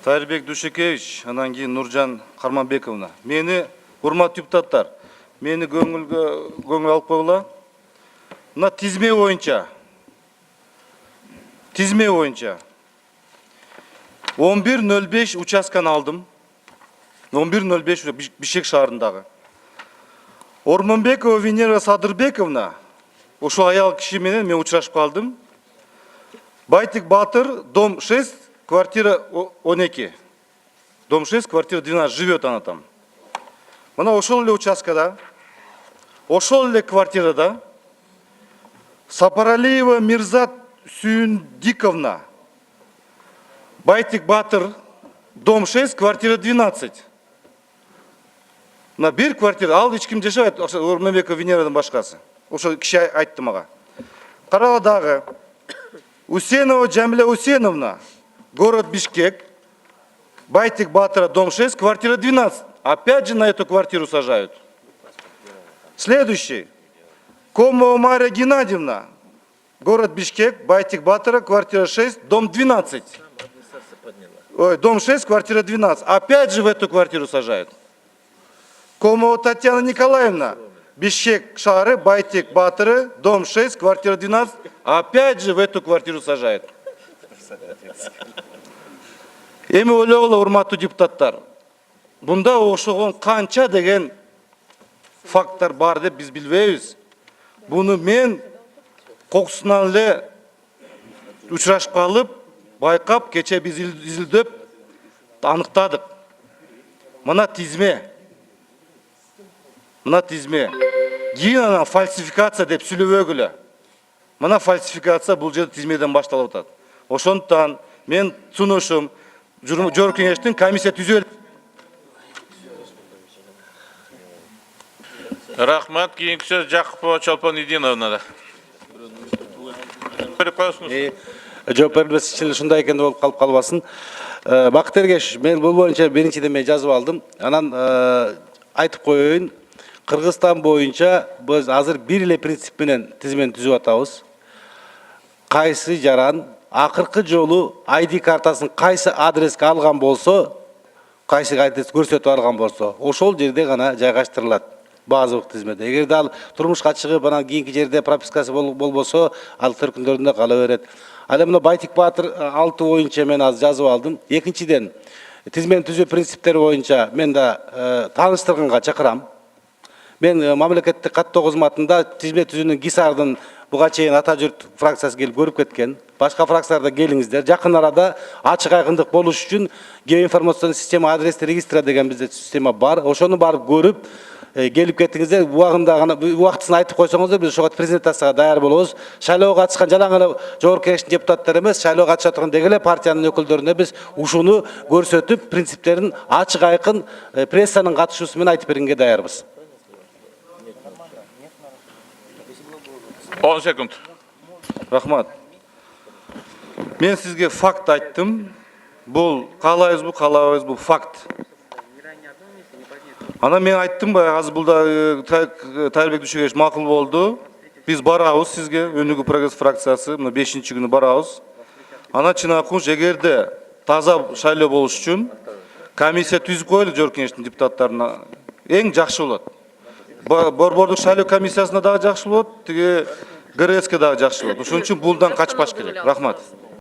Тайырбек Дүйшекевич, анан кийин Нуржан Карманбековна. Мени, урматтуу депутаттар, мени көңүл алып койгула. Мына тизме боюнча 11.05 участканы алдым. 11.05 Бишкек шаарындагы. Ормонбекова Венера Садырбековна, ошо аял киши менен мен учурашып калдым. Байтик Батыр, дом 6, квартира 12. Дом 6, квартира 12, живет она там. Мына ошол эле участкада, ошол эле квартирада Сапаралиева Мирзат Сүйүндиковна, Байтик Батыр, дом 6, квартира 12. Мына бир квартира, ал эч ким жашабайт, Ормонбекова Венерадан башкасы. Ошо киши айтты мага. Карала дагы Усенова Джамиля Усеновна, город Бишкек, Байтик Батыра, дом 6, квартира 12. Опять же на эту квартиру сажают. Следующий. Комова Мария Геннадьевна, город Бишкек, Байтик Батыра, квартира 6, дом 12. Ой, дом 6, квартира 12. Опять же в эту квартиру сажают. Комова Татьяна Николаевна, Бишкек шары, Байтик Батыры, дом 6, квартира 12. Опять же в эту квартиру сажают. Эми ойлогула, урматтуу депутаттар. Бунда ошогон канча деген факттар бар деп биз билбейбиз. Буну мен кокусунан эле учурашып калып, байкап, кече биз изилдөп аныктадык. Мына тизме. Кийин анан фальсификация деп сүйлөбөгүлө. Мына фальсификация бул жерде тизмеден башталып атат. Ошондуктан мен сунушум Жогорку Кеңештин комиссия түзөлүп. Рахмат, кийинки сөз Жакупова Чолпон Идиновна. Жооп берилбес ишин ушундай экен болуп калып калбасын. Бакыт Эргеш, мен бул боюнча биринчиден мен жазып алдым. Анан айтып коеюн, Кыргызстан боюнча биз азыр бир эле принцип менен тизмени түзүп атабыз. Кайсы жаран акыркы жолу ID картасын кайсы адреске алган болсо, кайсы адрес көрсөтүп алган болсо, ошол жерде гана жайгаштырылат базалык тизмеде. Эгерде ал турмушка чыгып, анан кийинки жерде пропискасы болбосо, ал төркүндөрүндө кала берет. Ал эми Байтик Батыр 6 боюнча мен азыр жазып алдым. Экинчиден, тизмени түзүү принциптери боюнча мен да тааныштырганга чакырам. Мен мамлекеттик каттоо кызматында тизме түзүүнүн ГИСАРдын буга чейин ата журт фракциясы келип көрүп кеткен. Башка фракцияларда келиңиздер. Жакын арада ачык айкындык болуш үчүн геоинформационный система адрес регистра деген бизде система бар. Ошону барып көрүп келип кетиңиздер. Убагында гана убактысын айтып койсоңуздар, биз ошого презентацияга даяр болобуз. Шайлоого катышкан жалаң эле Жогорку Кеңештин депутаттары эмес, шайлоого катышат турган деги эле партиянын өкүлдөрүнө биз ушуну көрсөтүп, принциптерин ачык айкын прессанын катышуусу менен айтып бергенге даярбыз. 10 секунд. Рахмат. Мен сизге факт айттым. Бул каалайбыз бул факт. Ана мен айттым баягы, азыр булда Тайырбек Дүйшекевич макул болду. Биз барабыз сизге, Өнүгүү прогресс фракциясы, мына 5-күнү барабыз. Ана чынакы эгерде таза шайлоо болуш үчүн комиссия түзүп коелу Жогорку Кеңештин депутаттарына. Эң жакшы болот. Борбордук шайлоо комиссиясына дагы жакшы болот, тиги ГРСке дагы жакшы болот. Ошон үчүн булдан качпаш керек. Рахмат.